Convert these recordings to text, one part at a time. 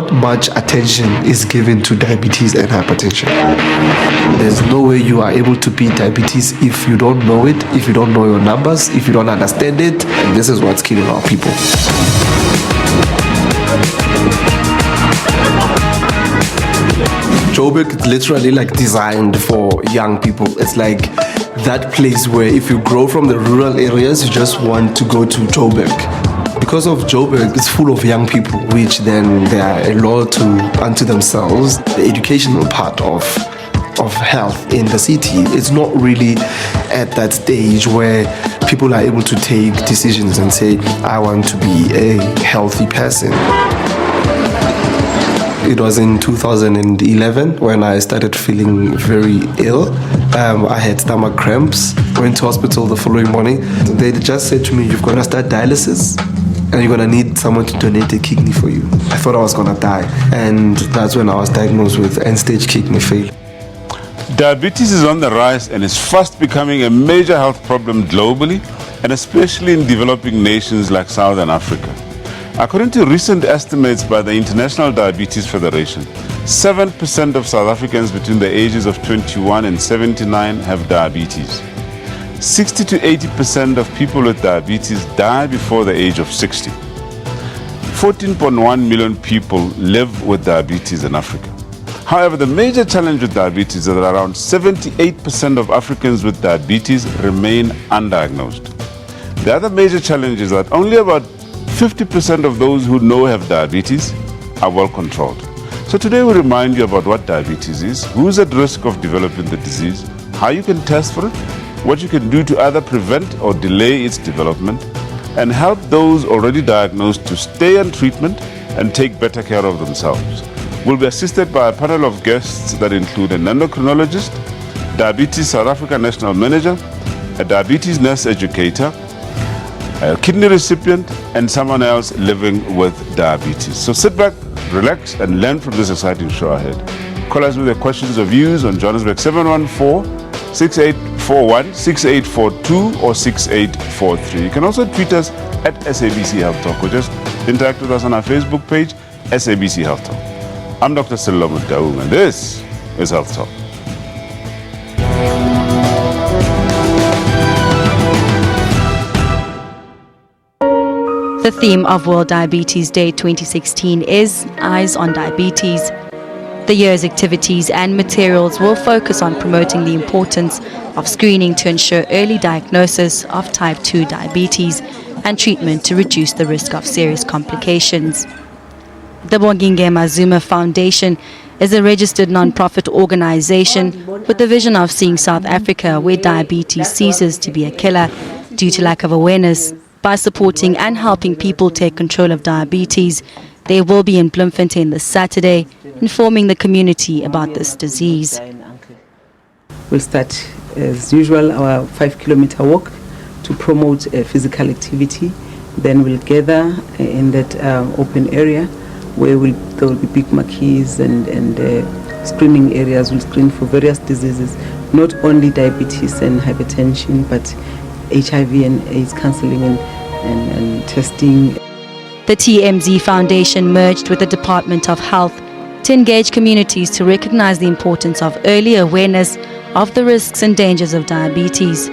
not much attention is given to diabetes and hypertension. There's no way you are able to beat diabetes if you don't know it, if you don't know your numbers, if you don't understand it, and this is what's killing our people. Joburg is literally like designed for young people. It's like that place where if you grow from the rural areas, you just want to go to Joburg. Because of Joburg, it's full of young people, which then they are loyal unto themselves. The educational part of health in the city is not really at that stage where people are able to take decisions and say, I want to be a healthy person. It was in 2011 when I started feeling very ill. I had stomach cramps, went to hospital the following morning. They just said to me, you've got to start dialysis and you're going to need someone to donate a kidney for you. I thought I was going to die, and that's when I was diagnosed with end-stage kidney failure. Diabetes is on the rise and is fast becoming a major health problem globally, and especially in developing nations like Southern Africa. According to recent estimates by the International Diabetes Federation, 7% of South Africans between the ages of 21 and 79 have diabetes. 60 to 80% of people with diabetes die before the age of 60. 14.1 million people live with diabetes in Africa. However, the major challenge with diabetes is that around 78% of Africans with diabetes remain undiagnosed. The other major challenge is that only about 50% of those who know have diabetes are well controlled. So today we remind you about what diabetes is, who's at risk of developing the disease, how you can test for it, what you can do to either prevent or delay its development, and help those already diagnosed to stay on treatment and take better care of themselves. We'll be assisted by a panel of guests that include an endocrinologist, Diabetes South Africa National Manager, a diabetes nurse educator, a kidney recipient, and someone else living with diabetes. So sit back, relax, and learn from this exciting show ahead. Call us with your questions or views on Johannesburg 714-6841, 6842, or 6843. You can also tweet us at SABC Health Talk, or just interact with us on our Facebook page, SABC Health Talk. I'm Dr. Sello Mutaung, and this is Health Talk. The theme of World Diabetes Day 2016 is Eyes on Diabetes. The year's activities and materials will focus on promoting the importance of screening to ensure early diagnosis of type 2 diabetes and treatment to reduce the risk of serious complications. The Bongingema Zuma Foundation is a registered non-profit organization with the vision of seeing South Africa where diabetes ceases to be a killer due to lack of awareness. By supporting and helping people take control of diabetes, they will be in Bloemfontein this Saturday, informing the community about this disease. We'll start, as usual, our 5-kilometer walk to promote physical activity. Then we'll gather in that open area where there will be big marquees and screening areas. We'll screen for various diseases, not only diabetes and hypertension, but HIV and AIDS counseling and testing. The TMZ Foundation merged with the Department of Health to engage communities to recognize the importance of early awareness of the risks and dangers of diabetes.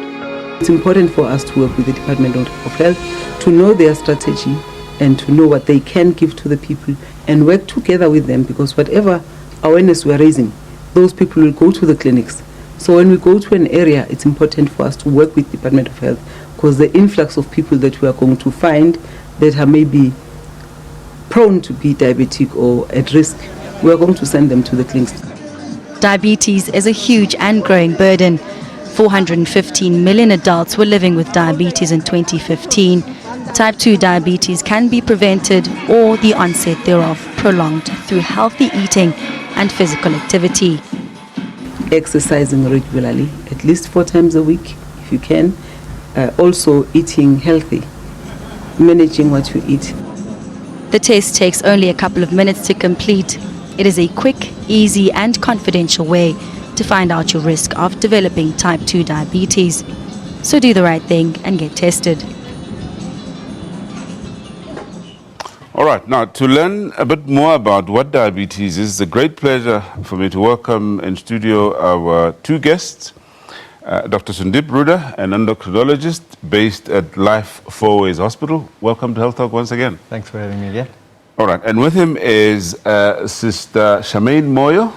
It's important for us to work with the Department of Health to know their strategy and to know what they can give to the people and work together with them, because whatever awareness we are raising, those people will go to the clinics. So when we go to an area, it's important for us to work with the Department of Health, because the influx of people that we are going to find that are maybe prone to be diabetic or at risk, we are going to send them to the clinics. Diabetes is a huge and growing burden. 415 million adults were living with diabetes in 2015. Type 2 diabetes can be prevented or the onset thereof prolonged through healthy eating and physical activity. Exercising regularly, at least 4 times a week if you can. Also eating healthy, managing what you eat. The test takes only a couple of minutes to complete. It is a quick, easy and confidential way to find out your risk of developing type 2 diabetes. So do the right thing and get tested. All right, now to learn a bit more about what diabetes is, it's a great pleasure for me to welcome in studio our two guests, Dr. Sundip Ruda, an endocrinologist based at Life Four Ways Hospital. Welcome to Health Talk once again. Thanks for having me again. All right, and with him is Sister Charmaine Moyo.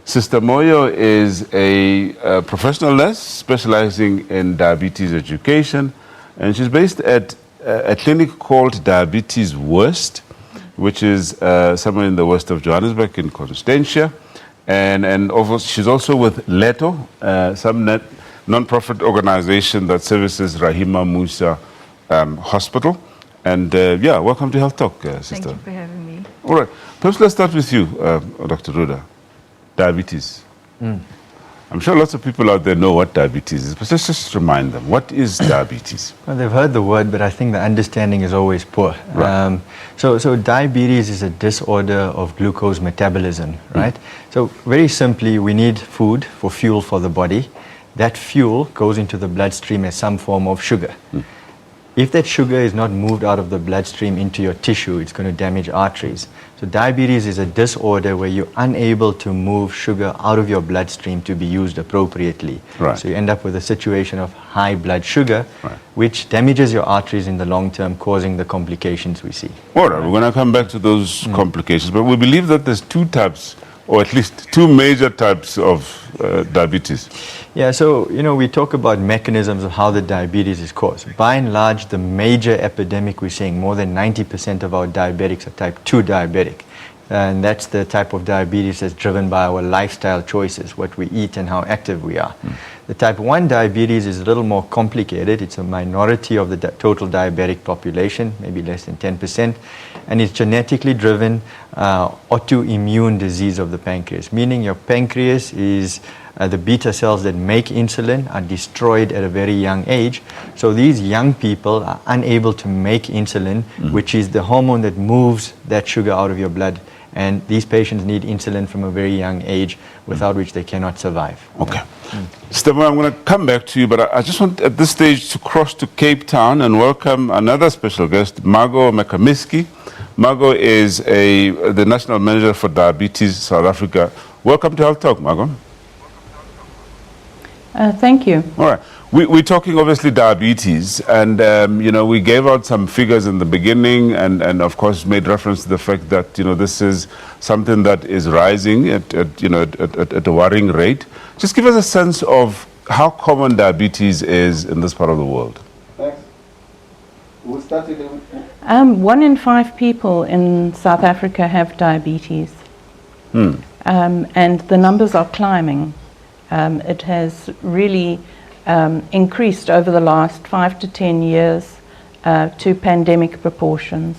Sister Moyo is a professional nurse specializing in diabetes education, and she's based at a clinic called Diabetes West, which is somewhere in the west of Johannesburg in Constantia. And she's also with Leto, some non-profit organization that services Rahima Musa Hospital. And yeah, welcome to Health Talk, Sister. Thank you for having me. All right, perhaps let's start with you, Dr. Ruda. Diabetes. I'm sure lots of people out there know what diabetes is, but let's just remind them, what is diabetes? Well, they've heard the word, but I think the understanding is always poor. Right. So diabetes is a disorder of glucose metabolism, right? So very simply, we need food for fuel for the body. That fuel goes into the bloodstream as some form of sugar. If that sugar is not moved out of the bloodstream into your tissue, it's going to damage arteries. So diabetes is a disorder where you're unable to move sugar out of your bloodstream to be used appropriately. Right. So you end up with a situation of high blood sugar, which damages your arteries in the long term, causing the complications we see. All right, we're going to come back to those complications, but we believe that there's two types, or at least two major types of diabetes. Yeah, so, we talk about mechanisms of how the diabetes is caused. By and large, the major epidemic we're seeing, more than 90% of our diabetics are type 2 diabetic. And that's the type of diabetes that's driven by our lifestyle choices, what we eat and how active we are. The type 1 diabetes is a little more complicated. It's a minority of the total diabetic population, maybe less than 10%. And it's genetically driven autoimmune disease of the pancreas, meaning your pancreas is the beta cells that make insulin are destroyed at a very young age. So these young people are unable to make insulin, which is the hormone that moves that sugar out of your blood. And these patients need insulin from a very young age, without which they cannot survive. Okay. Stefan, I'm going to come back to you, but I just want at this stage to cross to Cape Town and welcome another special guest, Margot Makamiski. Margot is the National Manager for Diabetes South Africa. Welcome to Health Talk, Margot. Thank you. All right. We're talking obviously diabetes, and we gave out some figures in the beginning, and of course made reference to the fact that this is something that is rising at a worrying rate. Just give us a sense of how common diabetes is in this part of the world. Thanks. We'll start with 1 in 5 people in South Africa have diabetes, and the numbers are climbing. It has really increased over the last 5 to 10 years to pandemic proportions.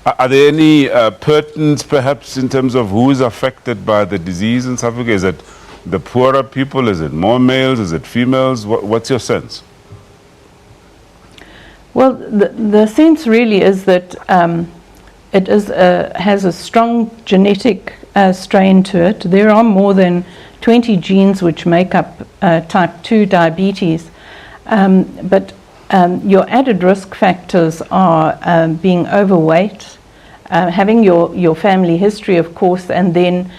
Are there any pertinence perhaps in terms of who is affected by the disease in South Africa? Is it the poorer people? Is it more males? Is it females? What's your sense? Well, the sense really is that it has a strong genetic strain to it. There are more than 20 genes which make up type 2 diabetes, but your added risk factors are being overweight, having your family history, of course, and then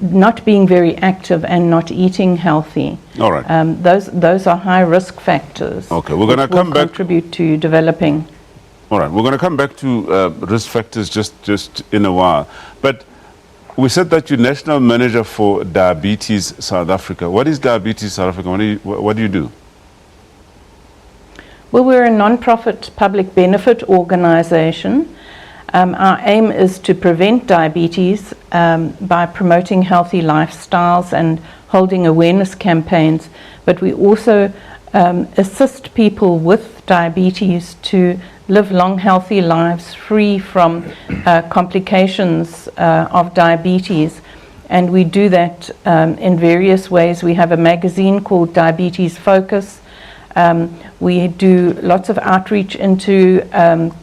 not being very active and not eating healthy. All right. Those are high risk factors. Okay, we're going to come back. Contribute to developing. All right, we're going to come back to risk factors just in a while, but we said that you're National Manager for Diabetes South Africa. What is Diabetes South Africa? What do you do? Well, we're a non-profit public benefit organization. Our aim is to prevent diabetes by promoting healthy lifestyles and holding awareness campaigns, but we also assist people with diabetes to live long, healthy lives free from complications of diabetes. And we do that in various ways. We have a magazine called Diabetes Focus. We do lots of outreach into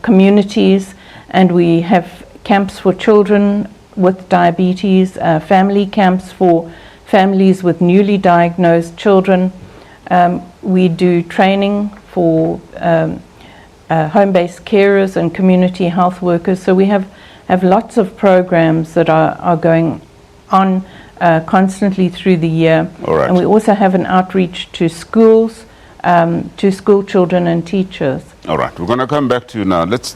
communities, and we have camps for children with diabetes, family camps for families with newly diagnosed children. We do training for home-based carers and community health workers. So we have lots of programs that are going on constantly through the year. All right. And we also have an outreach to schools, to school children and teachers. All right, we're going to come back to you now. Let's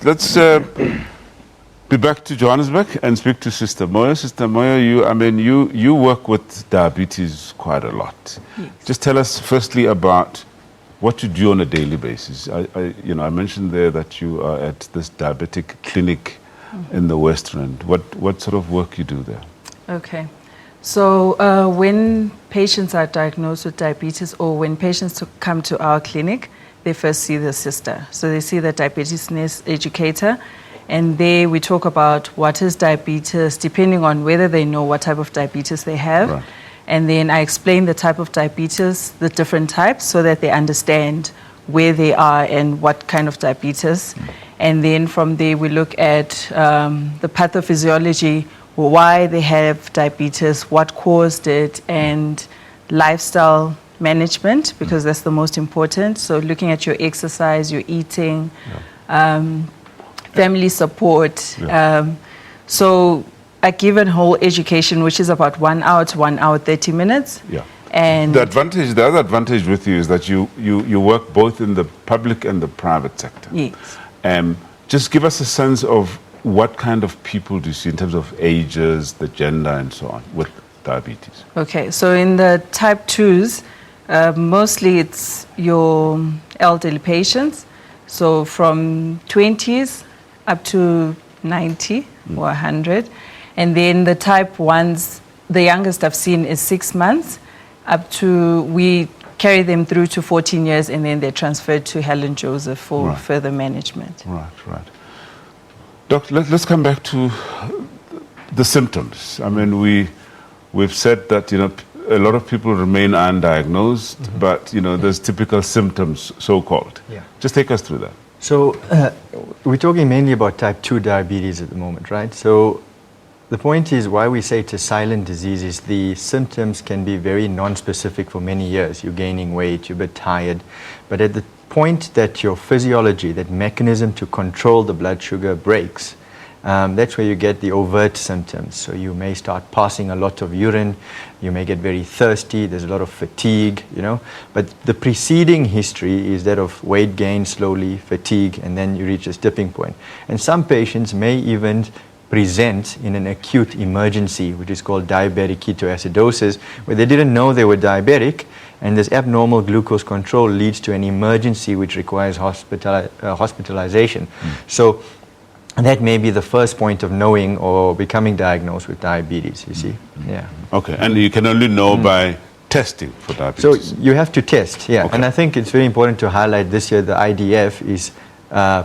be back to Johannesburg and speak to Sister Moyo. Sister Moyo, you work with diabetes quite a lot. Yes. Just tell us firstly about what you do on a daily basis. I mentioned there that you are at this diabetic clinic in the West Rand. What sort of work you do there? Okay. So when patients are diagnosed with diabetes, or when patients come to our clinic, they first see the sister. So they see the diabetes nurse educator, and there we talk about what is diabetes, depending on whether they know what type of diabetes they have. Right. And then I explain the type of diabetes, the different types, so that they understand where they are and what kind of diabetes. And then from there we look at the pathophysiology, why they have diabetes, what caused it, and lifestyle management, because that's the most important. So looking at your exercise, your eating, family support. So I give a whole education, which is about 1 hour to 1 hour 30 minutes. Yeah. And The other advantage with you is that you work both in the public and the private sector. yes. Just give us a sense of what kind of people do you see in terms of ages, the gender, and so on with diabetes? Okay, so in the type 2s, mostly it's your elderly patients. So from 20s up to 90 or 100. And then the type 1s, the youngest I've seen is 6 months, up to, we carry them through to 14 years, and then they're transferred to Helen Joseph for Right. further management. Right. Doc, let's come back to the symptoms. I mean, we've said that, a lot of people remain undiagnosed, but, there's typical symptoms, so-called. Yeah. Just take us through that. So we're talking mainly about type 2 diabetes at the moment, right? So the point is, why we say it's a silent disease is the symptoms can be very non-specific for many years. You're gaining weight, you're a bit tired. But at the point that your physiology, that mechanism to control the blood sugar breaks, that's where you get the overt symptoms. So you may start passing a lot of urine, you may get very thirsty, there's a lot of fatigue, But the preceding history is that of weight gain slowly, fatigue, and then you reach this tipping point. And some patients may even present in an acute emergency, which is called diabetic ketoacidosis, where they didn't know they were diabetic, and this abnormal glucose control leads to an emergency which requires hospitalization. So that may be the first point of knowing or becoming diagnosed with diabetes, you see. Yeah. Okay, and you can only know by testing for So diabetes. you have to test, yeah. Okay. And I think it's very important to highlight this year the IDF is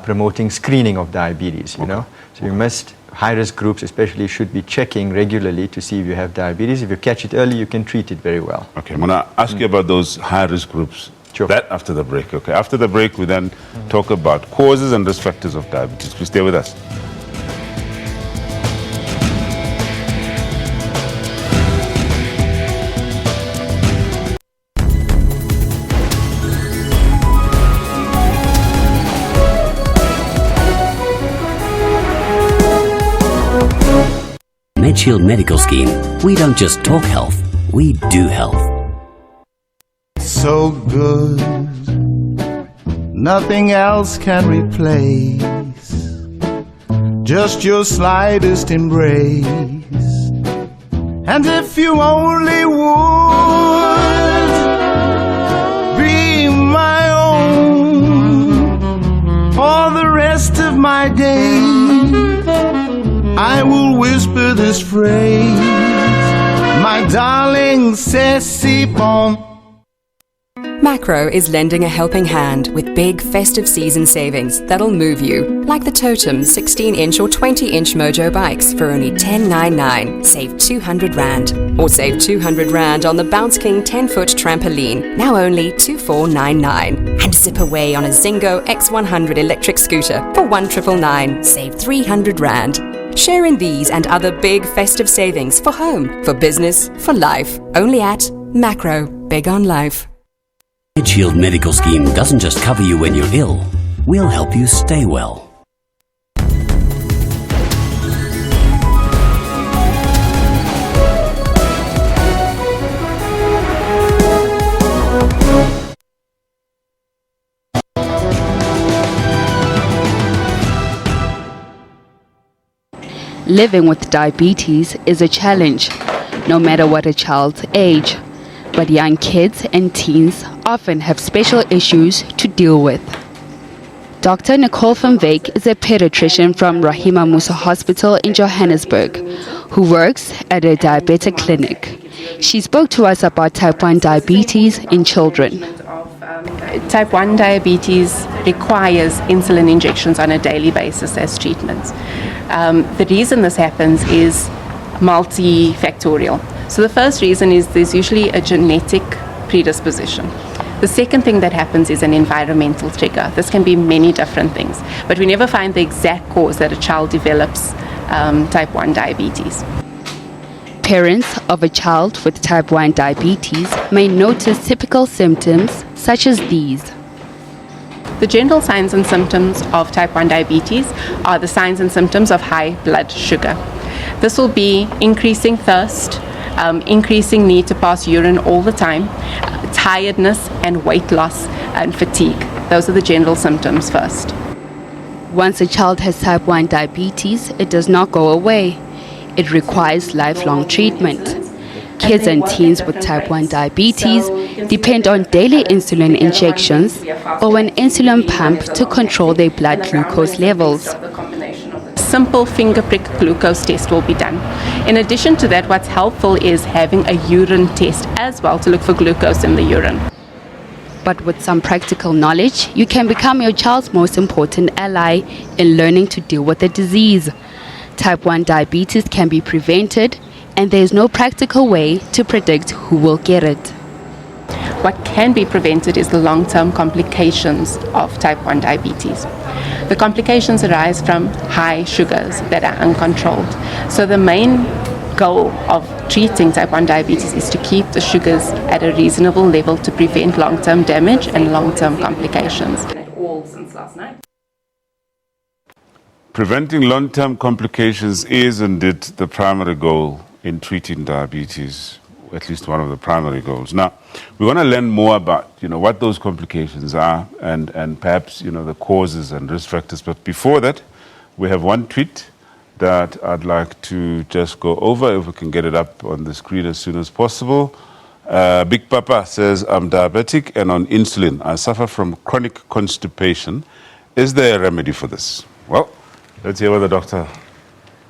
promoting screening of diabetes, you know. So you must, high-risk groups especially, should be checking regularly to see if you have diabetes. If you catch it early, you can treat it very well. Okay, I'm going to ask you about those high-risk groups. Sure. That after the break, okay? After the break, we then talk about causes and risk factors of diabetes. Please stay with us. Shield Medical Scheme. We don't just talk health, we do health. So good, nothing else can replace just your slightest embrace. And if you only would be my own for the rest of my days, I will whisper this phrase, my darling, c'est si bon. Macro is lending a helping hand with big festive season savings that'll move you. Like the Totem 16-inch or 20-inch Mojo bikes for only $10.99. Save 200 Rand. Or save 200 Rand on the Bounce King 10-foot trampoline, now only $24.99. And zip away on a Zingo X100 electric scooter for $1,999. Save 300 Rand. Share in these and other big festive savings for home, for business, for life. Only at Macro. Big on life. Shield Medical Scheme doesn't just cover you when you're ill, we'll help you stay well. Living with diabetes is a challenge, no matter what a child's age. But young kids and teens often have special issues to deal with. Dr. Nicole van Wyk is a pediatrician from Rahima Musa Hospital in Johannesburg, who works at a diabetic clinic. She spoke to us about type 1 diabetes in children. Type 1 diabetes requires insulin injections on a daily basis as treatment. The reason this happens is multifactorial. So the first reason is there's usually a genetic predisposition. The second thing that happens is an environmental trigger. This can be many different things, but we never find the exact cause that a child develops type 1 diabetes. Parents of a child with type 1 diabetes may notice typical symptoms such as these. The general signs and symptoms of type 1 diabetes are the signs and symptoms of high blood sugar. This will be increasing thirst, increasing need to pass urine all the time, tiredness and weight loss and fatigue. Those are the general symptoms first. Once a child has type 1 diabetes, it does not go away. It requires lifelong treatment. Kids and teens with type 1 diabetes depend on daily insulin injections or an insulin pump to control their blood glucose levels. Simple finger prick glucose test will be done. In addition to that, what's helpful is having a urine test as well to look for glucose in the urine. But with some practical knowledge, you can become your child's most important ally in learning to deal with the disease. Type 1 diabetes can be prevented, and there is no practical way to predict who will get it. What can be prevented is the long-term complications of type 1 diabetes. The complications arise from high sugars that are uncontrolled. So the main goal of treating type 1 diabetes is to keep the sugars at a reasonable level to prevent long-term damage and long-term complications. Preventing long-term complications is indeed the primary goal in treating diabetes, at least one of the primary goals. Now, we want to learn more about, what those complications are and perhaps, the causes and risk factors. But before that, we have one tweet that I'd like to just go over, if we can get it up on the screen as soon as possible. Big Papa says, I'm diabetic and on insulin. I suffer from chronic constipation. Is there a remedy for this? Well, let's hear what the doctor.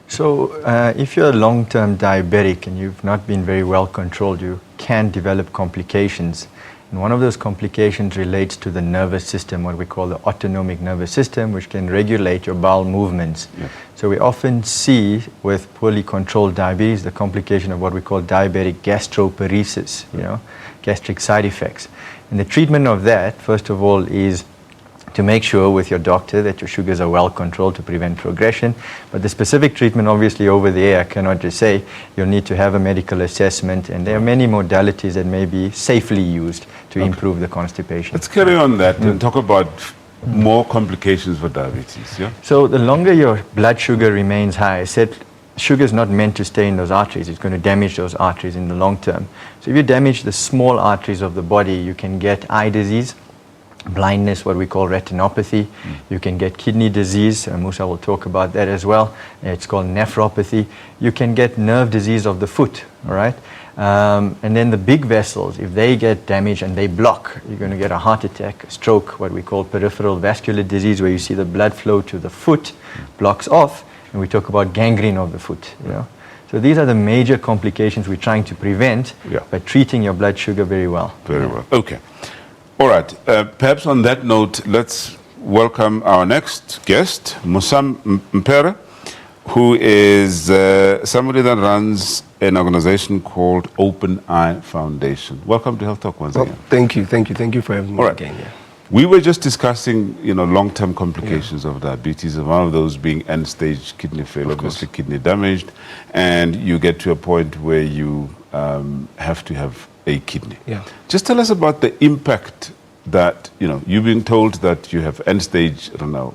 So if you're a long-term diabetic and you've not been very well controlled, you can develop complications. And one of those complications relates to the nervous system, what we call the autonomic nervous system, which can regulate your bowel movements. Yeah. So we often see with poorly controlled diabetes the complication of what we call diabetic gastroparesis, gastric side effects. And the treatment of that, first of all, is to make sure with your doctor that your sugars are well controlled to prevent progression. But the specific treatment, obviously over the air, I cannot just say. You'll need to have a medical assessment, and there are many modalities that may be safely used to improve the constipation. Let's carry on that and talk about more complications for diabetes. Yeah. So the longer your blood sugar remains high, I said sugar is not meant to stay in those arteries. It's going to damage those arteries in the long term. So if you damage the small arteries of the body, you can get eye disease, blindness, what we call retinopathy. You can get kidney disease. Musa will talk about that as well. It's called nephropathy. You can get nerve disease of the foot, all right? And then the big vessels, if they get damaged and they block, you're going to get a heart attack, a stroke, what we call peripheral vascular disease, where you see the blood flow to the foot blocks off, and we talk about gangrene of the foot, So these are the major complications we're trying to prevent by treating your blood sugar very well. Very well. Okay. All right. Perhaps on that note, let's welcome our next guest, Musa Mpere, who is somebody that runs an organization called Open Eye Foundation. Welcome to Health Talk once again. Thank you for having me again. Yeah. We were just discussing, long-term complications of diabetes, and one of those being end-stage kidney failure, obviously kidney damaged, and you get to a point where you have to have a kidney. Yeah. Just tell us about the impact that, you're being told that you have end-stage renal,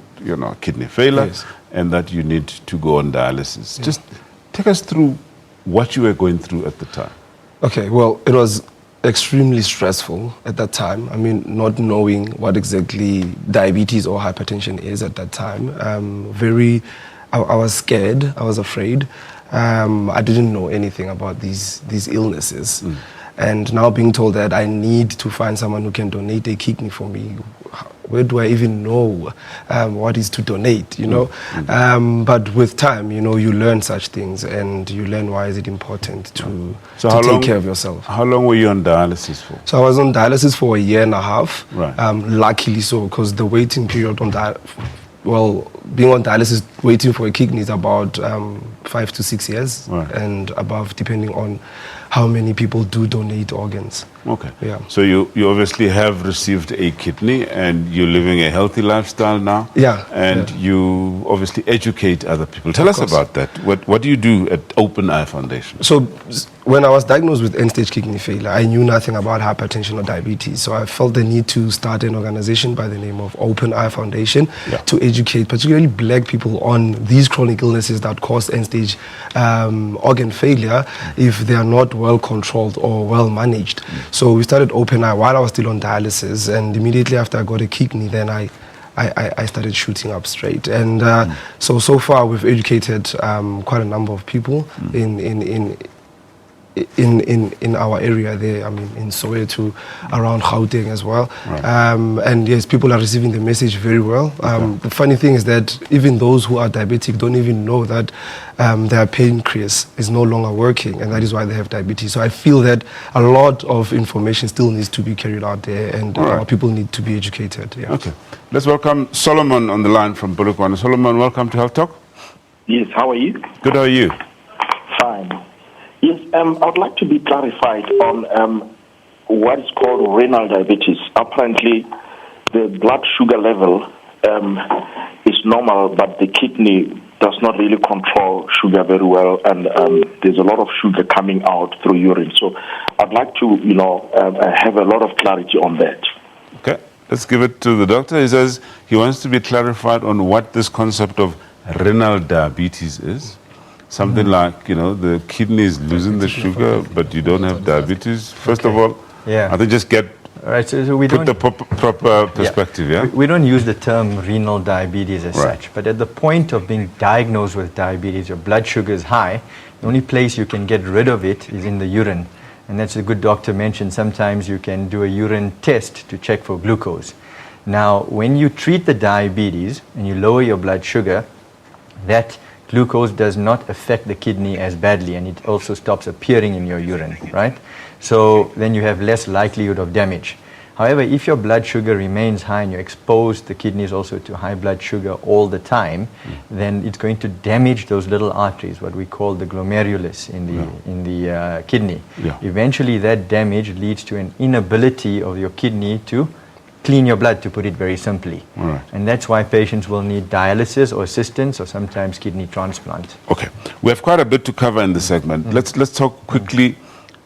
kidney failure, Yes. and that you need to go on dialysis. Just take us through what you were going through at the time. Okay, well, it was extremely stressful at that time. I mean, not knowing what exactly diabetes or hypertension is at that time. I was scared. I was afraid. I didn't know anything about these illnesses. And now being told that I need to find someone who can donate a kidney for me, where do I even know what is to donate, But with time, you learn such things, and you learn why is it important to take care of yourself. How long were you on dialysis for? So I was on dialysis for 1.5 years. Right. Luckily so, because the waiting period being on dialysis, waiting for a kidney is about 5 to 6 years, Right. and above, depending on how many people do donate organs. Okay. Yeah. So you obviously have received a kidney, and you're living a healthy lifestyle now. Yeah. And you obviously educate other people. Tell Of us course. about that. What do you do at Open Eye Foundation? So when I was diagnosed with end-stage kidney failure, I knew nothing about hypertension or diabetes. So I felt the need to start an organization by the name of Open Eye Foundation to educate particularly black people on these chronic illnesses that cause end-stage organ failure if they are not well controlled or well managed. So we started Open Eye while I was still on dialysis, and immediately after I got a kidney, then I started shooting up straight. And so far we've educated quite a number of people in our area there, in Soweto, around Gauteng as well. Right. And yes, people are receiving the message very well. The funny thing is that even those who are diabetic don't even know that their pancreas is no longer working, and that is why they have diabetes. So I feel that a lot of information still needs to be carried out there, and our people need to be educated. Yeah. Okay. Let's welcome Solomon on the line from Bulukwana. Solomon, welcome to Health Talk. Yes, how are you? Good, how are you? Fine. Yes, I would like to be clarified on what is called renal diabetes. Apparently, the blood sugar level is normal, but the kidney does not really control sugar very well, and there's a lot of sugar coming out through urine. So I'd like to, have a lot of clarity on that. Okay. Let's give it to the doctor. He says he wants to be clarified on what this concept of renal diabetes is. Something like, the kidney is losing the sugar, but you don't have diabetes. First of all, I think just get so we put the proper perspective, We don't use the term renal diabetes as such, but at the point of being diagnosed with diabetes, your blood sugar is high. The only place you can get rid of it is in the urine. And that's a good doctor mentioned. Sometimes you can do a urine test to check for glucose. Now, when you treat the diabetes and you lower your blood sugar, that glucose does not affect the kidney as badly, and it also stops appearing in your urine, right? So then you have less likelihood of damage. However, if your blood sugar remains high and you expose the kidneys also to high blood sugar all the time, then it's going to damage those little arteries, what we call the glomerulus in the kidney. Eventually that damage leads to an inability of your kidney to clean your blood, to put it very simply. And that's why patients will need dialysis or assistance or sometimes kidney transplant. Okay. We have quite a bit to cover in this segment. Let's talk quickly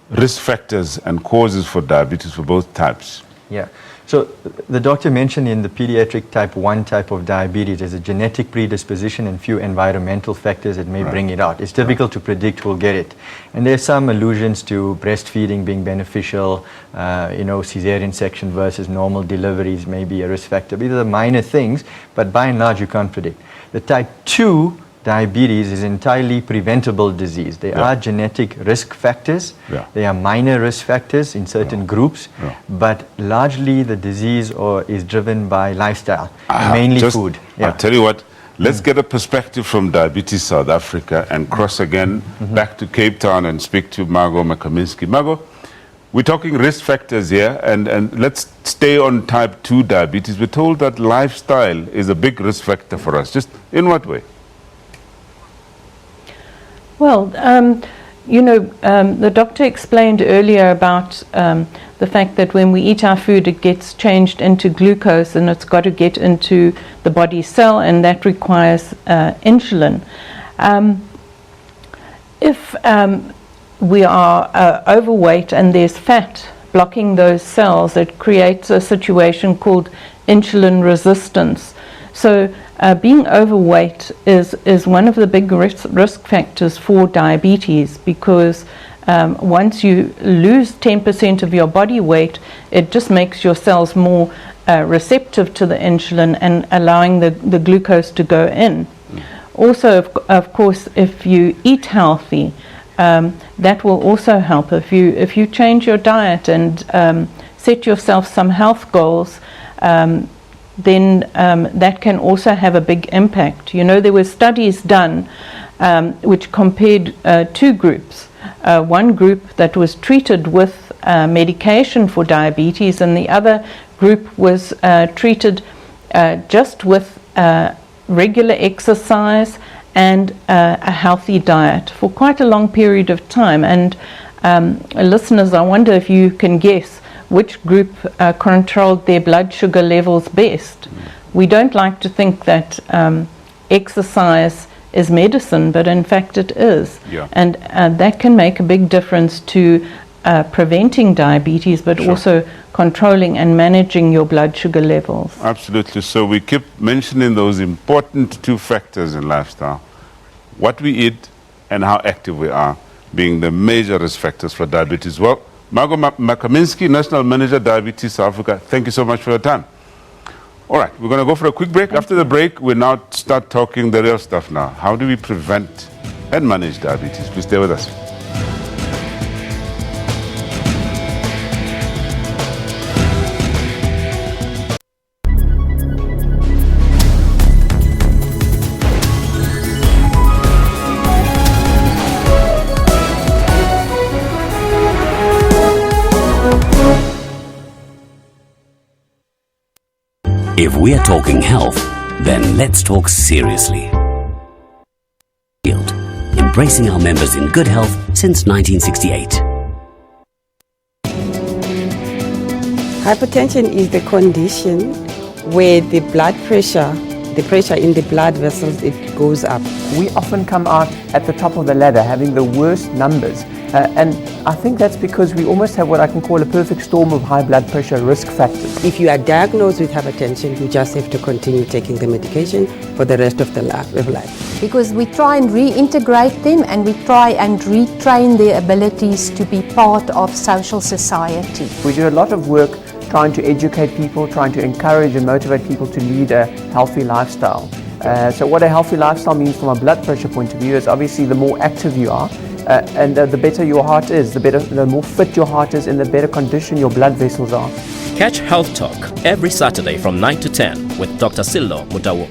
risk factors and causes for diabetes for both types. Yeah. So the doctor mentioned in the pediatric type 1 type of diabetes, there's a genetic predisposition and few environmental factors that may bring it out. It's difficult to predict who'll get it. And there's some allusions to breastfeeding being beneficial, cesarean section versus normal deliveries may be a risk factor. These are the minor things, but by and large you can't predict. The type 2 diabetes is entirely preventable disease. There are genetic risk factors. There are minor risk factors in certain groups, but largely the disease is driven by lifestyle, mainly food. I'll tell you what, let's get a perspective from Diabetes South Africa and cross again back to Cape Town and speak to Margot Makaminski. Margot, we're talking risk factors here, and let's stay on type 2 diabetes. We're told that lifestyle is a big risk factor for us. Just in what way? Well, the doctor explained earlier about the fact that when we eat our food, it gets changed into glucose and it's got to get into the body cell, and that requires insulin. If we are overweight and there's fat blocking those cells, it creates a situation called insulin resistance. So being overweight is one of the big risk factors for diabetes, because once you lose 10% of your body weight, it just makes your cells more receptive to the insulin and allowing the glucose to go in. Also, of course, if you eat healthy, that will also help. If you change your diet and set yourself some health goals, then that can also have a big impact. You know, there were studies done which compared two groups. One group that was treated with medication for diabetes, and the other group was treated just with regular exercise and a healthy diet for quite a long period of time. And listeners, I wonder if you can guess which group controlled their blood sugar levels best. We don't like to think that exercise is medicine, but in fact it is. Yeah. And that can make a big difference to preventing diabetes, but also controlling and managing your blood sugar levels. Absolutely. So we keep mentioning those important two factors in lifestyle: what we eat and how active we are, being the major risk factors for diabetes. Well, Margot Makaminski, National Manager, Diabetes South Africa, thank you so much for your time. All right, we're going to go for a quick break. After the break, we now start talking the real stuff now. How do we prevent and manage diabetes? Please stay with us. If we're talking health, then let's talk seriously. Embracing our members in good health since 1968. Hypertension is the condition where the blood pressure, the pressure in the blood vessels, it goes up. We often come out at the top of the ladder having the worst numbers. And I think that's because we almost have what I can call a perfect storm of high blood pressure risk factors. If you are diagnosed with hypertension, you just have to continue taking the medication for the rest of the life. Because we try and reintegrate them, and we try and retrain their abilities to be part of social society. We do a lot of work trying to educate people, trying to encourage and motivate people to lead a healthy lifestyle. So what a healthy lifestyle means from a blood pressure point of view is obviously the more active you are, and the better your heart is, the more fit your heart is, and the better condition your blood vessels are. Catch Health Talk every Saturday from 9 to 10 with Dr. Sillo Mutawo.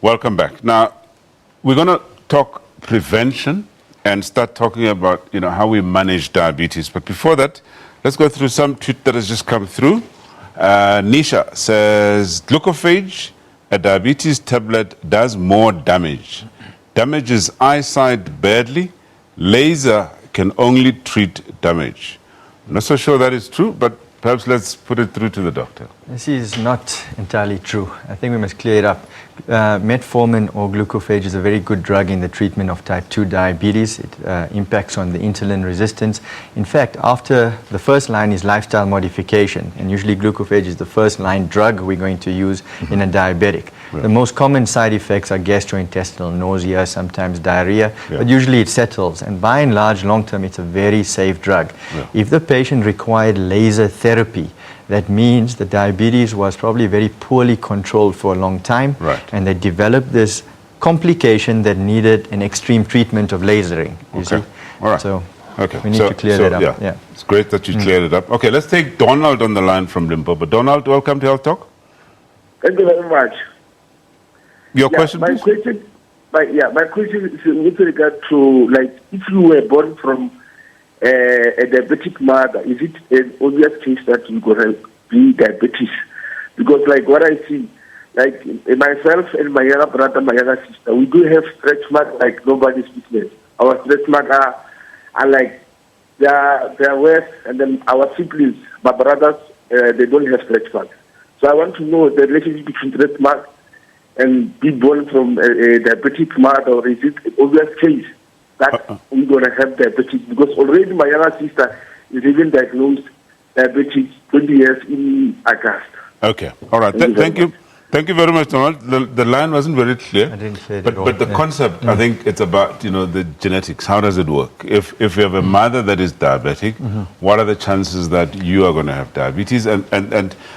Welcome back. Now, we're going to talk prevention and start talking about, how we manage diabetes. But before that, let's go through some tweet that has just come through. Nisha says, glucophage, a diabetes tablet, does more damage. Damages eyesight badly. Laser can only treat damage. I'm not so sure that is true, but perhaps let's put it through to the doctor. This is not entirely true. I think we must clear it up. Metformin or glucophage is a very good drug in the treatment of type 2 diabetes. It impacts on the insulin resistance. In fact, after the first line is lifestyle modification, and usually glucophage is the first line drug we're going to use in a diabetic. Yeah. The most common side effects are gastrointestinal nausea, sometimes diarrhea, but usually it settles. And by and large, long term, it's a very safe drug. Yeah. If the patient required laser therapy, that means the diabetes was probably very poorly controlled for a long time, and they developed this complication that needed an extreme treatment of lasering. You see? All right. So we need to clear that up. Yeah. It's great that you cleared it up. Okay, let's take Donald on the line from Limpopo. Donald, welcome to Health Talk. Thank you very much. Your question, my please? question, my question is with regard to, if you were born from a diabetic mother, is it an obvious case that you're going to be diabetes? Because what I see, like myself and my younger brother, my younger sister, we do have stretch marks like nobody's business. Our stretch marks are like, they are worse, and then our siblings, my brothers, they don't have stretch marks. So I want to know the relationship between stretch marks and be born from a diabetic mother, or is it an obvious case that we're going to have diabetes? Because already my younger sister is even diagnosed diabetes 20 years in August. Okay, all right. Thank you. Thank you very much, Donald. The line wasn't very clear. I didn't say it but, at all. But the concept, I think it's about, the genetics. How does it work? If you have a mother that is diabetic, what are the chances that you are going to have diabetes? And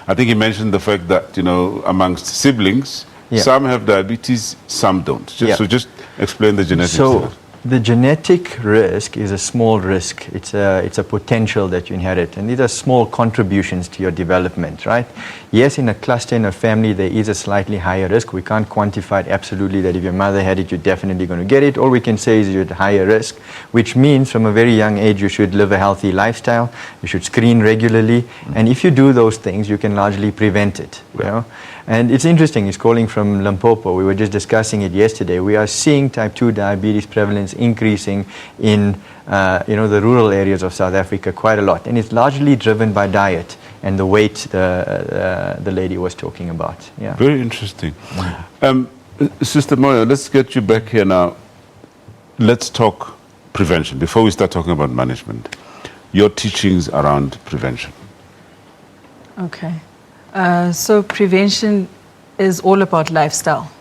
I think you mentioned the fact that, amongst siblings, some have diabetes, some don't. So just explain the genetics. So the genetic risk is a small risk. It's a potential that you inherit, and these are small contributions to your development, right? Yes, in a cluster, in a family, there is a slightly higher risk. We can't quantify it absolutely that if your mother had it, you're definitely going to get it. All we can say is you're at higher risk, which means from a very young age you should live a healthy lifestyle, you should screen regularly, and if you do those things, you can largely prevent it, you know? And it's interesting, he's calling from Limpopo. We were just discussing it yesterday. We are seeing type 2 diabetes prevalence increasing in the rural areas of South Africa quite a lot. And it's largely driven by diet and the weight the lady was talking about. Yeah. Very interesting. Sister Moyo, let's get you back here now. Let's talk prevention. Before we start talking about management, your teachings around prevention. Okay. So prevention is all about lifestyle.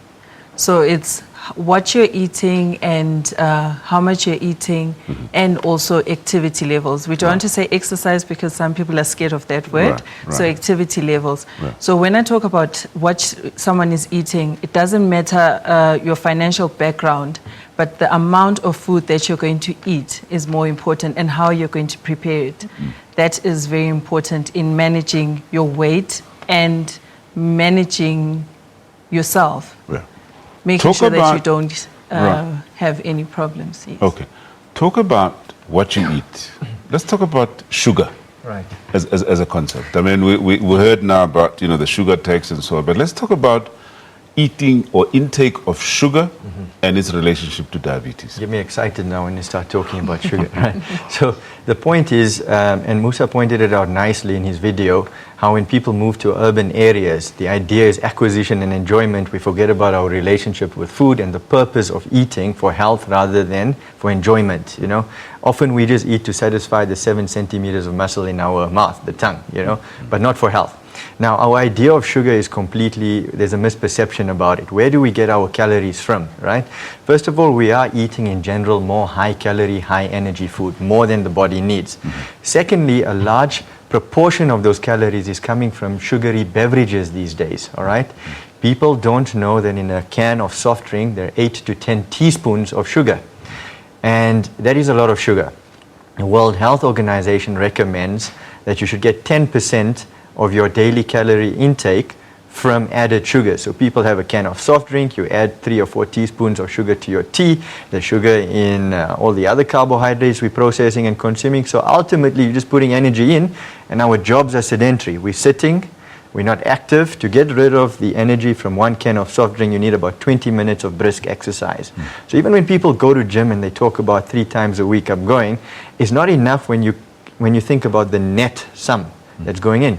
So it's what you're eating and how much you're eating, and also activity levels. We don't want to say exercise because some people are scared of that word. So activity levels. So when I talk about what someone is eating, it doesn't matter your financial background, but the amount of food that you're going to eat is more important, and how you're going to prepare it. That is very important in managing your weight and managing yourself. Making sure that you don't have any problems. Yes. Okay. Talk about what you eat. Let's talk about sugar. Right. As a concept. I mean, we heard now about, the sugar tax and so on, but let's talk about eating or intake of sugar and its relationship to diabetes. Get me excited now when you start talking about sugar, right? So the point is, and Musa pointed it out nicely in his video, how when people move to urban areas, the idea is acquisition and enjoyment. We forget about our relationship with food and the purpose of eating for health rather than for enjoyment, Often we just eat to satisfy the 7 centimeters of muscle in our mouth, the tongue, but not for health. Now, our idea of sugar is there's a misperception about it. Where do we get our calories from, right? First of all, we are eating in general more high-calorie, high-energy food, more than the body needs. Secondly, a large proportion of those calories is coming from sugary beverages these days, all right? People don't know that in a can of soft drink, there are 8 to 10 teaspoons of sugar. And that is a lot of sugar. The World Health Organization recommends that you should get 10% of your daily calorie intake from added sugar. So people have a can of soft drink, you add 3 or 4 teaspoons of sugar to your tea, the sugar in all the other carbohydrates we're processing and consuming. So ultimately you're just putting energy in, and our jobs are sedentary. We're sitting, we're not active. To get rid of the energy from 1 can of soft drink, you need about 20 minutes of brisk exercise. So even when people go to gym and they talk about 3 times a week I'm going, it's not enough when you think about the net sum that's going in.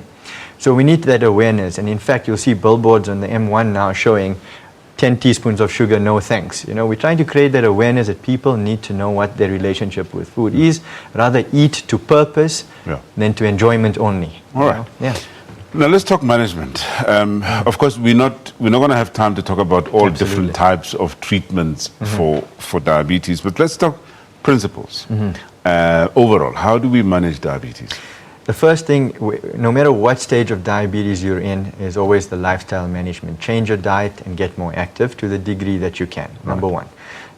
So we need that awareness, and in fact you'll see billboards on the M1 now showing 10 teaspoons of sugar, no thanks. We're trying to create that awareness that people need to know what their relationship with food is, rather eat to purpose than to enjoyment only. All right. Yeah. Now let's talk management. Of course, we're not going to have time to talk about all different types of treatments for diabetes, but let's talk principles. Overall, how do we manage diabetes? The first thing, no matter what stage of diabetes you're in, is always the lifestyle management. Change your diet and get more active to the degree that you can, number 1.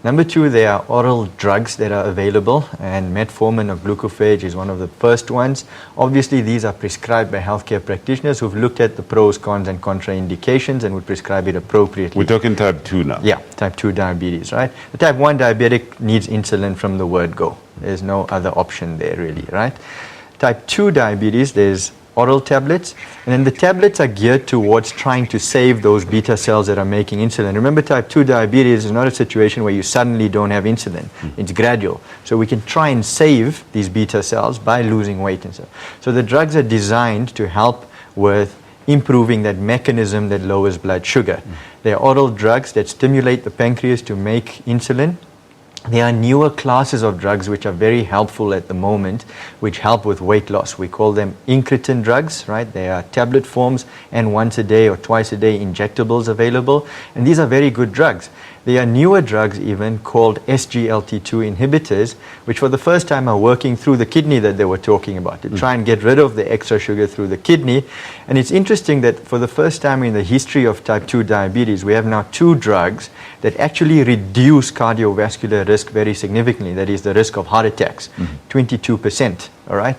Number 2, there are oral drugs that are available, and metformin or glucophage is one of the first ones. Obviously, these are prescribed by healthcare practitioners who've looked at the pros, cons, and contraindications and would prescribe it appropriately. We're talking type 2 now. Yeah, type 2 diabetes, right? The type 1 diabetic needs insulin from the word go. There's no other option there, really, right? Type 2 diabetes, there's oral tablets, and then the tablets are geared towards trying to save those beta cells that are making insulin. Remember, type 2 diabetes is not a situation where you suddenly don't have insulin. It's gradual. So we can try and save these beta cells by losing weight and stuff. So the drugs are designed to help with improving that mechanism that lowers blood sugar. They are oral drugs that stimulate the pancreas to make insulin. There are newer classes of drugs which are very helpful at the moment, which help with weight loss. We call them incretin drugs, right? They are tablet forms and once a day or twice a day injectables available. And these are very good drugs. There are newer drugs even called SGLT2 inhibitors, which for the first time are working through the kidney that they were talking about, to try and get rid of the extra sugar through the kidney. And it's interesting that for the first time in the history of type 2 diabetes, we have now 2 drugs that actually reduce cardiovascular risk very significantly. That is the risk of heart attacks, 22%, all right,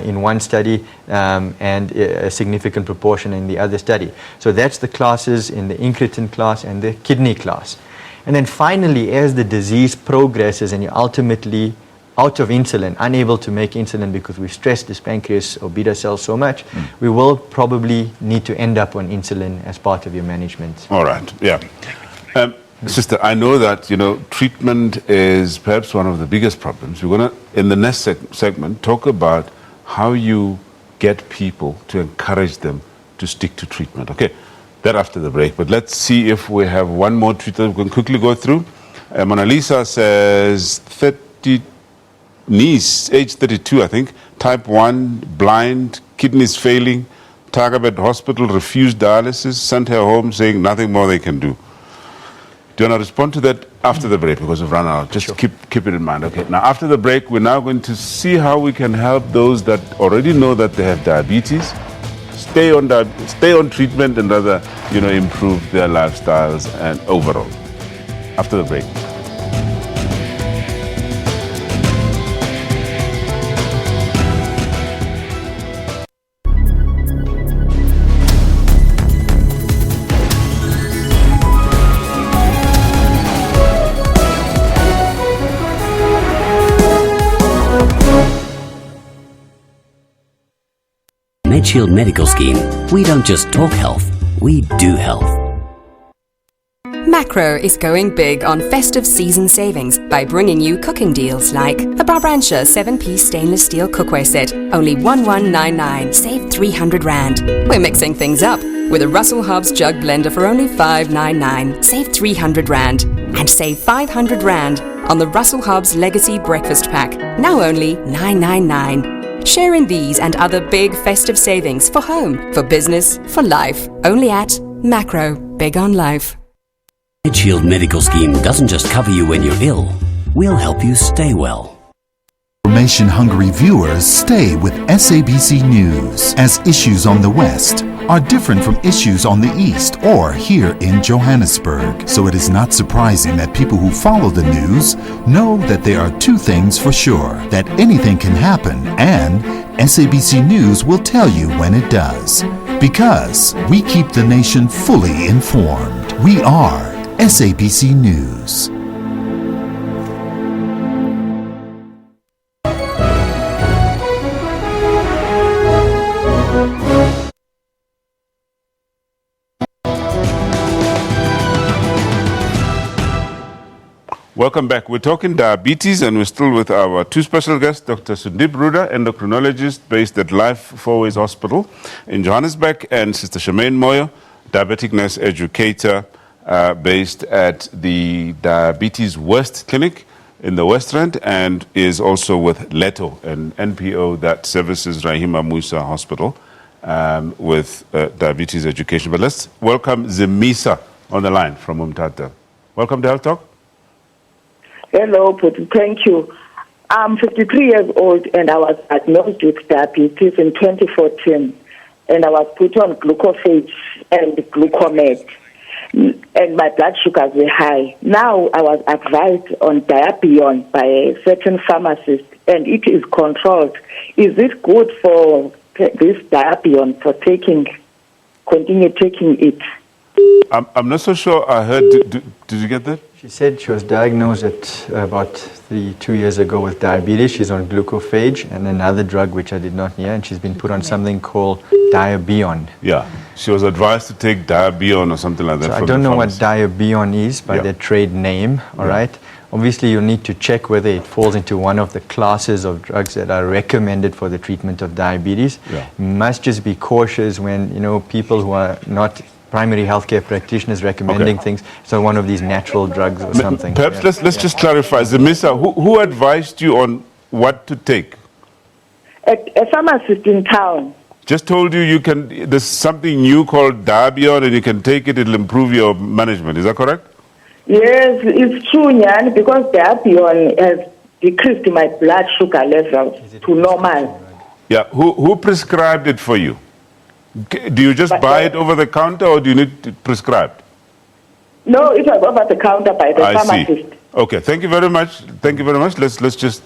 in one study, and a significant proportion in the other study. So that's the classes in the incretin class and the kidney class. And then finally, as the disease progresses and you're ultimately out of insulin, unable to make insulin because we stressed this pancreas or beta cells so much, we will probably need to end up on insulin as part of your management. All right, yeah. Sister, I know that, treatment is perhaps one of the biggest problems. We're going to, in the next segment, talk about how you get people to encourage them to stick to treatment. Okay, that after the break. But let's see if we have one more tweet that we can quickly go through. Mona Lisa says, niece, age 32, I think, type 1, blind, kidneys failing, Targabet Hospital refused dialysis, sent her home saying nothing more they can do. Do you want to respond to that after the break because we've run out? Just keep it in mind. Okay. Now, after the break, we're now going to see how we can help those that already know that they have diabetes stay on treatment and rather, improve their lifestyles and overall. After the break. Shield Medical Scheme, we don't just talk health, we do health. Macro is going big on festive season savings by bringing you cooking deals like a Brabantia 7-piece stainless steel cookware set, only 1199, save 300 Rand. We're mixing things up with a Russell Hobbs jug blender for only 599, save 300 Rand. And save 500 Rand on the Russell Hobbs Legacy Breakfast Pack, now only 999. Sharing these and other big festive savings for home, for business, for life. Only at Macro, big on life. Shield Medical Scheme doesn't just cover you when you're ill. We'll help you stay well. Information-hungry viewers stay with SABC News, as issues on the West are different from issues on the East or here in Johannesburg. So it is not surprising that people who follow the news know that there are 2 things for sure: that anything can happen, and SABC News will tell you when it does. Because we keep the nation fully informed. We are SABC News. Welcome back. We're talking diabetes and we're still with our 2 special guests, Dr. Sundip Ruda, endocrinologist based at Life Fourways Hospital in Johannesburg, and Sister Shemaine Moyo, diabetic nurse educator based at the Diabetes West Clinic in the West Rand, and is also with Leto, an NPO that services Rahima Musa Hospital with diabetes education. But let's welcome Zemisa on the line from Umtata. Welcome to Health Talk. Hello, Putin. Thank you. I'm 53 years old and I was diagnosed with diabetes in 2014. And I was put on glucophage and glucomed. And my blood sugars were high. Now I was advised on Diapion by a certain pharmacist, and it is controlled. Is it good for this Diapion for continue taking it? I'm not so sure I heard. Did you get that? She said she was diagnosed at about 2 years ago with diabetes. She's on glucophage and another drug which I did not hear, and she's been put on something called Diabeon. Yeah, she was advised to take Diabeon or something like that. So I don't know what Diabeon is by their trade name, all right? Obviously, you'll need to check whether it falls into one of the classes of drugs that are recommended for the treatment of diabetes. You must just be cautious when, people who are not primary healthcare practitioners recommending things. So one of these natural drugs or something. Perhaps let's just clarify. Zemisa, who advised you on what to take? A pharmacist in town. Just told you there's something new called Diabeon and you can take it, it'll improve your management. Is that correct? Yes, it's true, Nyan, because Diabeon has decreased my blood sugar levels to normal. Yeah, who prescribed it for you? Do you just buy it over the counter or do you need it prescribed? No, it was over the counter by the pharmacist. See. Okay, thank you very much. Thank you very much. Let's just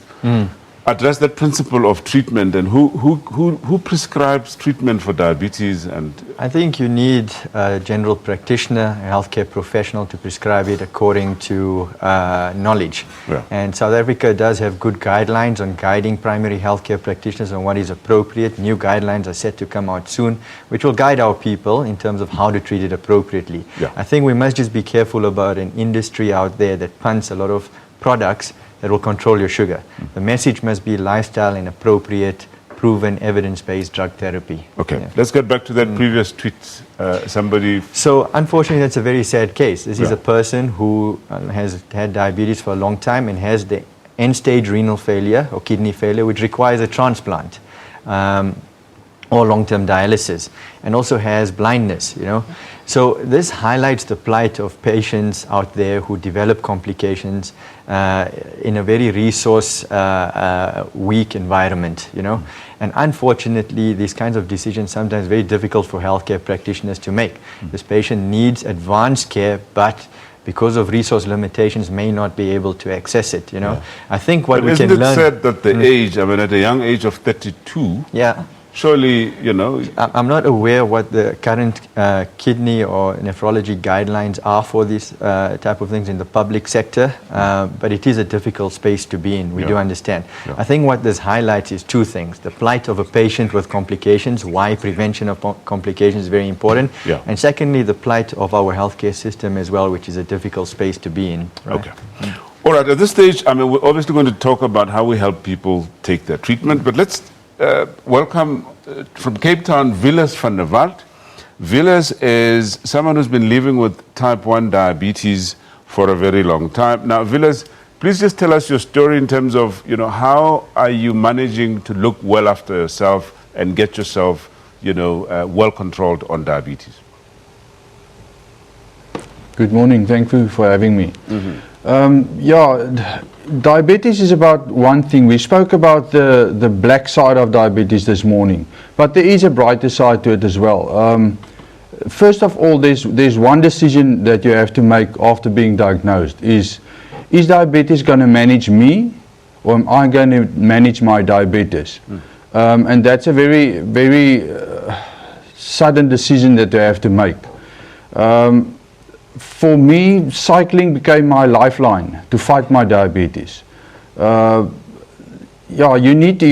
address that principle of treatment and who prescribes treatment for diabetes. And I think you need a general practitioner, a healthcare professional to prescribe it according to knowledge. And South Africa does have good guidelines on guiding primary healthcare practitioners on what is appropriate. New guidelines are set to come out soon, which will guide our people in terms of how to treat it appropriately. I think we must just be careful about an industry out there that punts a lot of products that will control your sugar. The message must be lifestyle and appropriate, proven, evidence-based drug therapy. Okay, let's get back to that previous tweet. So unfortunately, that's a very sad case. This is a person who has had diabetes for a long time and has the end-stage renal failure or kidney failure, which requires a transplant or long-term dialysis, and also has blindness, So this highlights the plight of patients out there who develop complications in a very resource weak environment, And unfortunately, these kinds of decisions sometimes very difficult for healthcare practitioners to make. This patient needs advanced care, but because of resource limitations may not be able to access it, I think what we can learn... Isn't it said that the age, at a young age of 32... Surely, I'm not aware what the current kidney or nephrology guidelines are for these type of things in the public sector, but it is a difficult space to be in. We do understand. I think what this highlights is two things. The plight of a patient with complications, why prevention of complications is very important, and secondly, the plight of our healthcare system as well, which is a difficult space to be in. Okay. All right, at this stage, we're obviously going to talk about how we help people take their treatment, but let's welcome from Cape Town, Willis van der Walt. Willis is someone who's been living with type 1 diabetes for a very long time. Now, Willis, please just tell us your story in terms of, how are you managing to look well after yourself and get yourself, well controlled on diabetes? Good morning. Thank you for having me. Diabetes is about one thing. We spoke about the black side of diabetes this morning, but there is a brighter side to it as well. First of all, there's one decision that you have to make after being diagnosed. Is diabetes going to manage me, or am I going to manage my diabetes? And that's a very, very sudden decision that you have to make. For me, cycling became my lifeline to fight my diabetes. You need to,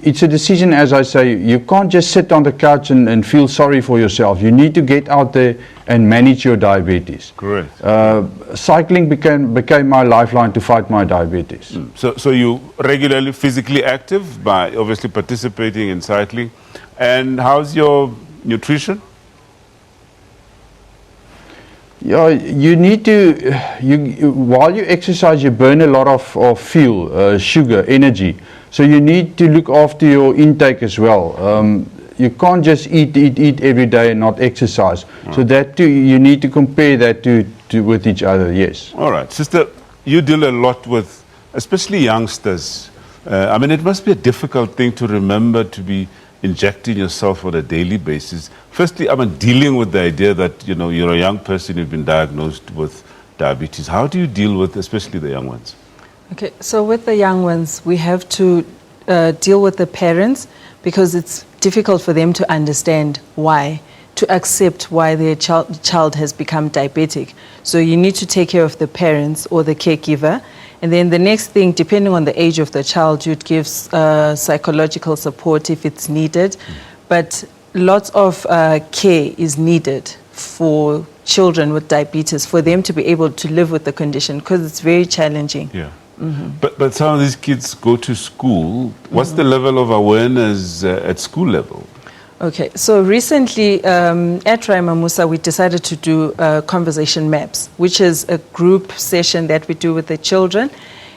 it's a decision, as I say, you can't just sit on the couch and feel sorry for yourself. You need to get out there and manage your diabetes. Correct. Cycling became my lifeline to fight my diabetes. So you regularly physically active by obviously participating in cycling. And how's your nutrition? You need to, while you exercise, you burn a lot of fuel, sugar, energy. So you need to look after your intake as well. You can't just eat every day and not exercise. So that too, you need to compare that with each other, yes. All right. Sister, you deal a lot with, especially youngsters. It must be a difficult thing to remember to be injecting yourself on a daily basis. Firstly, dealing with the idea that, you're a young person, you've been diagnosed with diabetes. How do you deal with, especially the young ones? Okay, so with the young ones, we have to deal with the parents because it's difficult for them to understand why to accept why their child has become diabetic. So you need to take care of the parents or the caregiver. And then the next thing, depending on the age of the child, you'd give psychological support if it's needed. But lots of care is needed for children with diabetes, for them to be able to live with the condition, because it's very challenging. Yeah. But some of these kids go to school. What's the level of awareness at school level? Okay, so recently at Raimamusa, we decided to do conversation maps, which is a group session that we do with the children.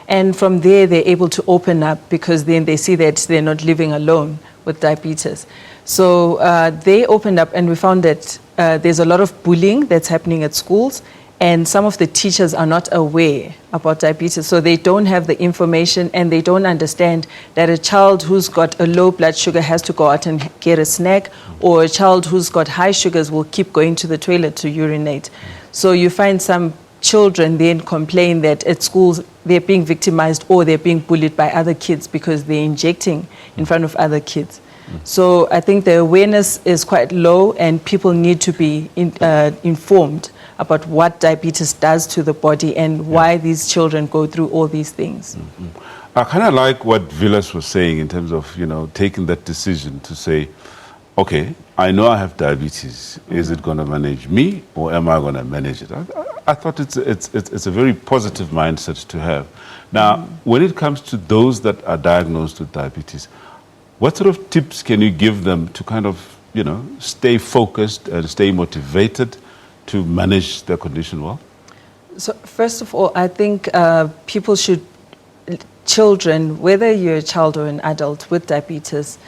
And from there, they're able to open up, because then they see that they're not living alone with diabetes. So they opened up, and we found that there's a lot of bullying that's happening at schools, and some of the teachers are not aware about diabetes, so they don't have the information, and they don't understand that a child who's got a low blood sugar has to go out and get a snack, or a child who's got high sugars will keep going to the toilet to urinate. So you find some children then complain that at schools they're being victimized or they're being bullied by other kids because they're injecting in front of other kids. So I think the awareness is quite low, and people need to be informed about what diabetes does to the body and why these children go through all these things. I kind of like what Vilas was saying in terms of, taking that decision to say, okay, I know I have diabetes. Is it going to manage me, or am I going to manage it? I thought it's a very positive mindset to have. Now, when it comes to those that are diagnosed with diabetes, what sort of tips can you give them to kind of, stay focused and stay motivated to manage their condition well? So first of all, I think children, whether you're a child or an adult with diabetes,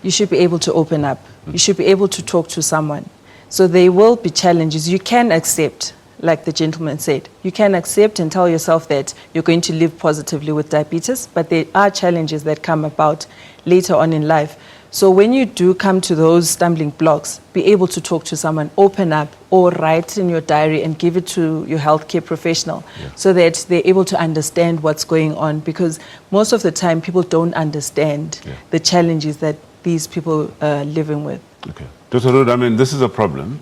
you should be able to open up. You should be able to talk to someone. So there will be challenges. You can accept, like the gentleman said, you can accept and tell yourself that you're going to live positively with diabetes, but there are challenges that come about later on in life. So when you do come to those stumbling blocks, be able to talk to someone, open up, or write in your diary and give it to your healthcare professional, so that they're able to understand what's going on, because most of the time people don't understand the challenges that these people are living with. Okay. Dr. Rood, this is a problem.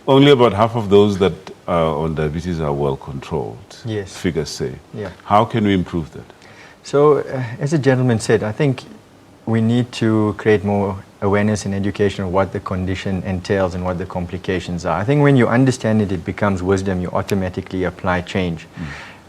Only about half of those that are on diabetes are well controlled, yes, figures say. Yeah. How can we improve that? So, as the gentleman said, I think we need to create more awareness and education of what the condition entails and what the complications are. I think when you understand it, it becomes wisdom. You automatically apply change.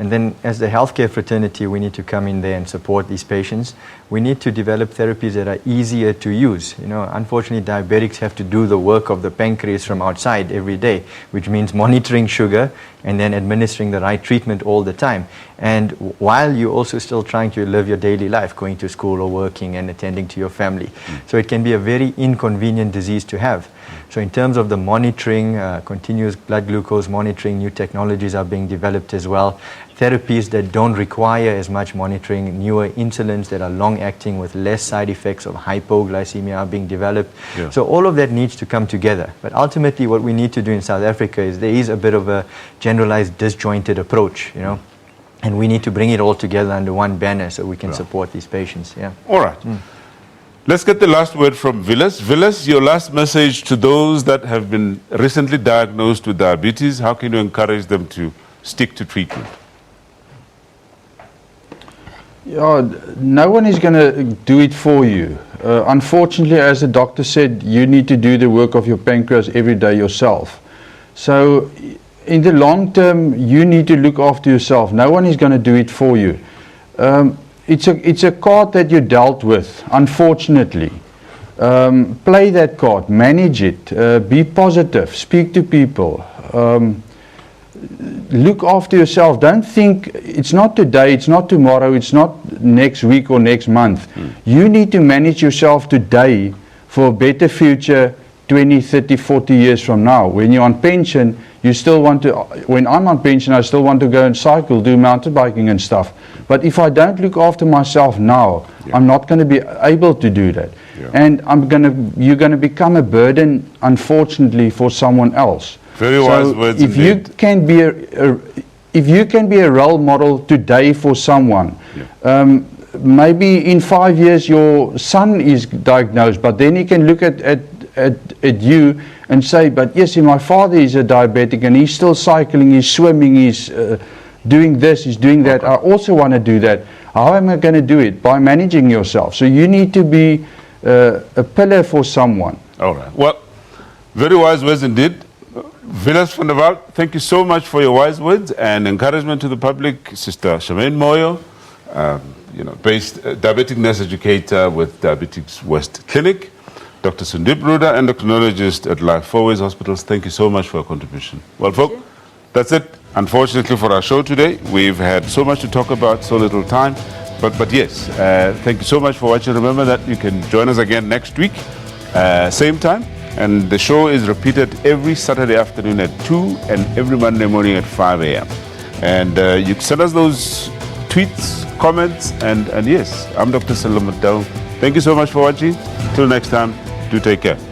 And then as the healthcare fraternity, we need to come in there and support these patients. We need to develop therapies that are easier to use. Unfortunately, diabetics have to do the work of the pancreas from outside every day, which means monitoring sugar and then administering the right treatment all the time. And while you're also still trying to live your daily life, going to school or working and attending to your family. So it can be a very inconvenient disease to have. So in terms of the monitoring, continuous blood glucose monitoring, new technologies are being developed as well. Therapies that don't require as much monitoring, newer insulins that are long-acting with less side effects of hypoglycemia are being developed. Yeah. So all of that needs to come together. But ultimately what we need to do in South Africa is there is a bit of a generalized, disjointed approach, and we need to bring it all together under one banner so we can support these patients. Yeah. All right. Let's get the last word from Vilas. Vilas, your last message to those that have been recently diagnosed with diabetes. How can you encourage them to stick to treatment? No one is going to do it for you. Unfortunately, as the doctor said, you need to do the work of your pancreas every day yourself. So in the long term, you need to look after yourself. No one is going to do it for you. It's a card that you dealt with, unfortunately. Play that card, manage it, be positive, speak to people. Look after yourself. Don't think it's not today, it's not tomorrow, it's not next week or next month. You need to manage yourself today for a better future 20, 30, 40 years from now. When you're on pension, you still want to, when I'm on pension, I still want to go and cycle, do mountain biking and stuff. But if I don't look after myself now, I'm not going to be able to do that. And you're going to become a burden, unfortunately, for someone else. Very wise words if indeed. If you can be a role model today for someone, maybe in 5 years your son is diagnosed, but then he can look at at you and say, but yes, my father is a diabetic and he's still cycling, he's swimming, he's doing this, he's doing that. I also want to do that. How am I going to do it? By managing yourself. So you need to be a pillar for someone. All right. Well, very wise words indeed. Vilas van der Walt, thank you so much for your wise words and encouragement to the public. Sister Charmaine Moyo, based diabetic nurse educator with Diabetics West Clinic. Dr. Sundip Ruda, endocrinologist at Life Forways Hospitals. Thank you so much for your contribution. Well, folks, that's it. Unfortunately for our show today, we've had so much to talk about, so little time. But yes, thank you so much for watching. Remember that you can join us again next week, same time. And the show is repeated every Saturday afternoon at 2 and every Monday morning at 5 a.m. And you can send us those tweets, comments, and yes, I'm Dr. Salam Abdel. Thank you so much for watching. Till next time, do take care.